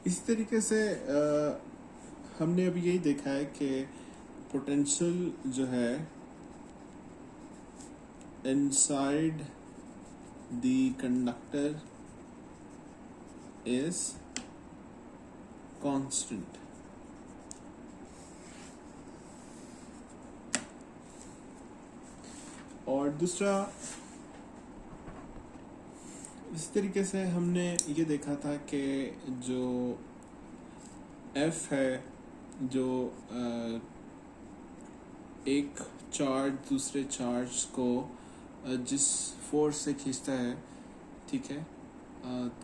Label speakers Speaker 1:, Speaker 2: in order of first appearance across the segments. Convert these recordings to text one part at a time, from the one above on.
Speaker 1: इसी तरीके से हमने अभी यही देखा है कि पोटेंशियल जो है inside the conductor is constant. और दूसरा इस तरीके से हमने ये देखा था कि जो F है जो एक चार्ज दूसरे चार्ज को जिस फोर्स से खींचता है, ठीक है,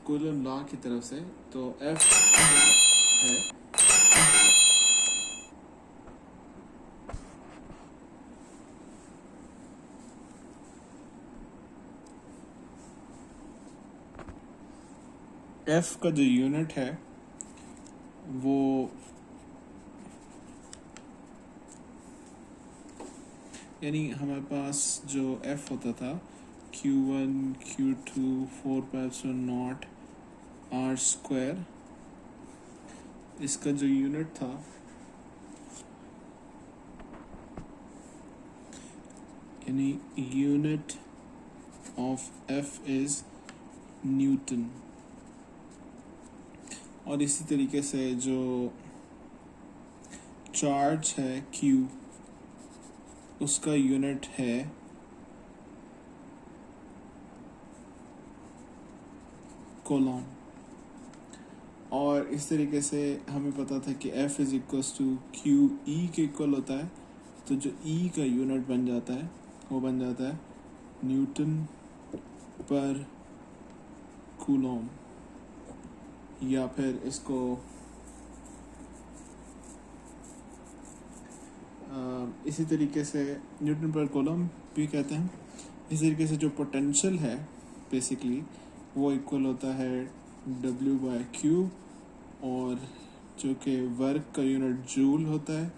Speaker 1: कूलम लॉ की तरफ से, तो F है F का जो यूनिट है वो यानी हमारे पास जो F होता था Q1 Q2 4π0 R स्क्वायर, इसका जो यूनिट था यानी unit of F is Newton. और इसी तरीके से जो चार्ज है Q, उसका यूनिट है कोलॉम। और इस तरीके से हमें पता था कि F is equals to Q E के इक्वल होता है, तो जो E का यूनिट बन जाता है वो बन जाता है न्यूटन पर कूलॉम, या फिर इसको इसी तरीके से न्यूटन पर कूलम भी कहते हैं। इस तरीके से जो पोटेंशियल है बेसिकली वो इक्वल होता है W/Q, और जो कि वर्क का यूनिट जूल होता है,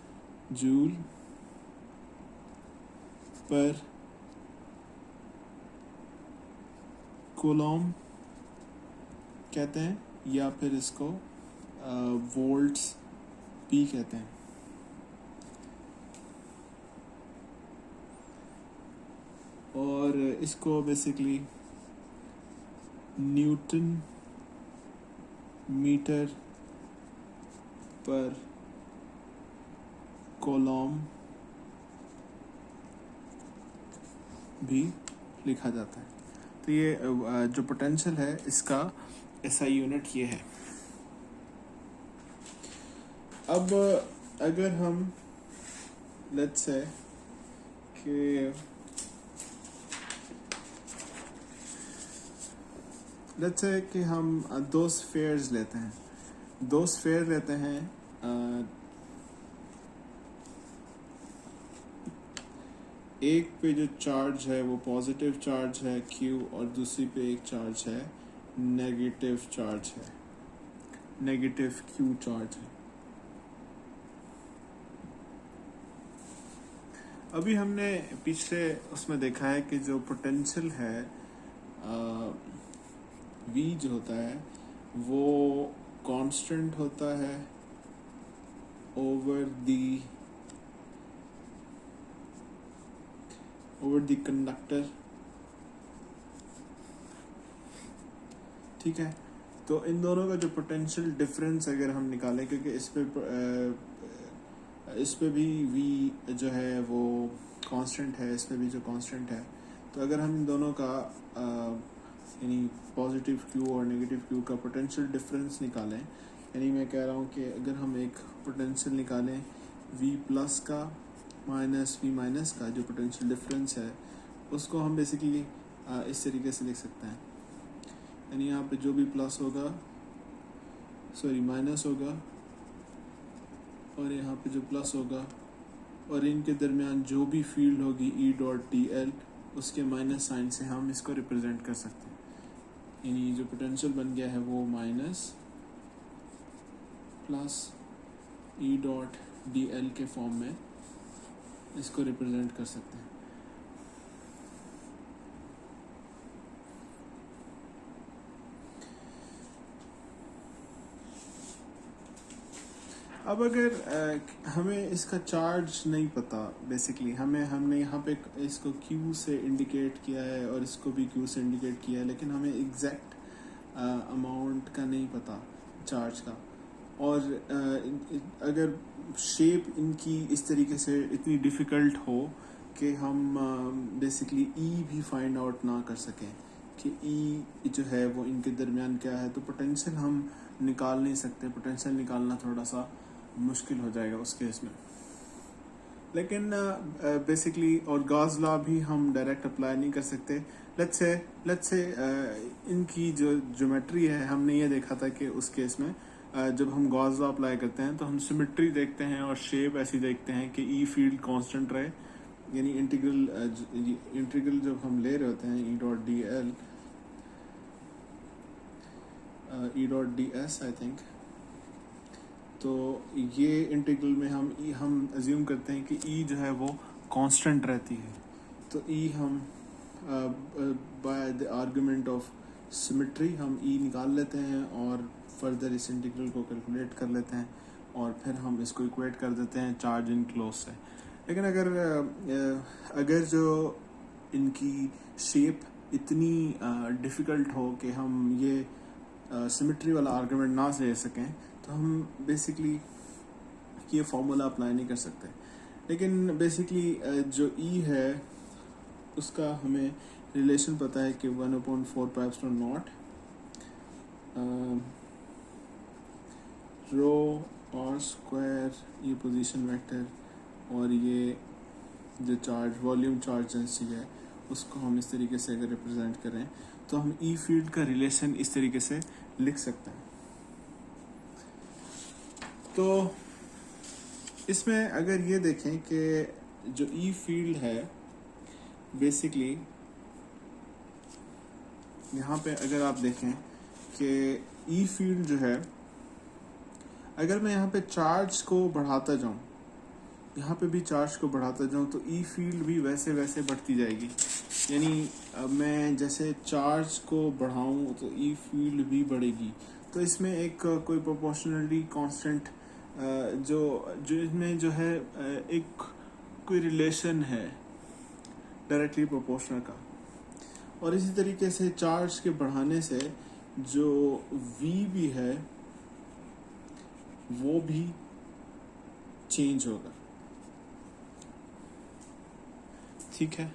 Speaker 1: जूल पर कूलम कहते हैं, या फिर इसको वोल्ट्स भी कहते हैं। और इसको बेसिकली न्यूटन मीटर पर कूलम भी लिखा जाता है। तो ये जो पोटेंशियल है इसका ऐसा यूनिट ये है। अब अगर हम लेट्स से कि हम दो स्फीयर्स लेते हैं, दो स्फीयर लेते हैं, एक पे जो चार्ज है वो पॉजिटिव चार्ज है Q, और दूसरी पे एक चार्ज है नेगेटिव चार्ज है, नेगेटिव Q चार्ज है। अभी हमने पिछले उसमें देखा है कि जो पोटेंशियल है V जो होता है वो कांस्टेंट होता है ओवर द कंडक्टर, ठीक है। तो इन दोनों का जो पोटेंशियल डिफरेंस अगर हम निकालें, क्योंकि इस पे भी V जो है वो कांस्टेंट है, इस पे भी जो कांस्टेंट है, तो अगर हम इन दोनों का यानी पॉजिटिव Q और नेगेटिव Q का पोटेंशियल डिफरेंस निकालें, यानी मैं कह रहा हूँ कि अगर हम एक पोटेंशियल निकालें V प्लस का माइनस V माइनस का, जो पोटेंशियल डिफरेंस है उसको हम बेसिकली इस तरीके से लिख सकते हैं, यानी यहाँ पे जो भी प्लस होगा माइनस होगा, और यहाँ पे जो प्लस होगा, और इनके दरमियान जो भी फील्ड होगी E.dl, उसके माइनस साइन से हम इसको रिप्रेजेंट कर सकते हैं। यानी जो पोटेंशियल बन गया है वो माइनस प्लस E.dl के फॉर्म में इसको रिप्रेजेंट कर सकते हैं। अब अगर हमें इसका चार्ज नहीं पता, बेसिकली हमने यहाँ पे इसको Q से इंडिकेट किया है और इसको भी Q से इंडिकेट किया है, लेकिन हमें एग्जैक्ट अमाउंट का नहीं पता चार्ज का। और अगर शेप इनकी इस तरीके से इतनी डिफ़िकल्ट हो कि हम बेसिकली E भी फाइंड आउट ना कर सकें कि E जो है वो इनके दरमियान क्या है, तो पोटेंशियल हम निकाल नहीं सकते। पोटेंशियल निकालना थोड़ा सा मुश्किल हो जाएगा उस केस में। लेकिन बेसिकली और गॉस लॉ भी हम डायरेक्ट अप्लाई नहीं कर सकते। लेट्स से इनकी जो ज्योमेट्री है, हमने ये देखा था कि उस केस में जब हम गॉस लॉ अप्लाई करते हैं तो हम सिमेट्री देखते हैं और शेप ऐसी देखते हैं कि ई फील्ड कांस्टेंट रहे, यानी इंटीग्रल जब हम ले रहे होते हैं E dot D S I think, तो ये इंटीग्रल में हम अज्यूम करते हैं कि ई जो है वो कांस्टेंट रहती है। तो ई हम by the argument of symmetry हम ई निकाल लेते हैं और फर्दर इस इंटीग्रल को कैलकुलेट कर लेते हैं और फिर हम इसको इक्वेट कर देते हैं चार्ज इन क्लोज से। लेकिन अगर जो इनकी शेप इतनी डिफ़िकल्ट हो कि हम ये सिमेट्री वाला आर्गुमेंट ना ले सकें, तो हम बेसिकली ये फॉर्मूला अप्लाई नहीं कर सकते। लेकिन बेसिकली जो ई है उसका हमें रिलेशन पता है कि 1/4 रो और स्क्वायर, ये पोजीशन वेक्टर, और ये जो चार्ज वॉल्यूम चार्ज डेंसिटी है उसको हम इस तरीके से अगर रिप्रेजेंट करें तो हम ई फील्ड का रिलेशन इस तरीके से लिख सकते हैं। तो इसमें अगर ये देखें कि जो ई फील्ड है बेसिकली यहाँ पे अगर आप देखें कि ई फील्ड जो है, अगर मैं यहाँ पे चार्ज को बढ़ाता जाऊँ, यहाँ पे भी चार्ज को बढ़ाता जाऊँ, तो ई फील्ड भी वैसे वैसे बढ़ती जाएगी। यानी मैं जैसे चार्ज को बढ़ाऊँ तो ई फील्ड भी बढ़ेगी। तो इसमें एक कोई प्रोपोर्शनली कांस्टेंट जो इसमें जो है एक कोई रिलेशन है डायरेक्टली प्रोपोर्शनल का। और इसी तरीके से चार्ज के बढ़ाने से जो V भी है वो भी चेंज होगा। ठीक है।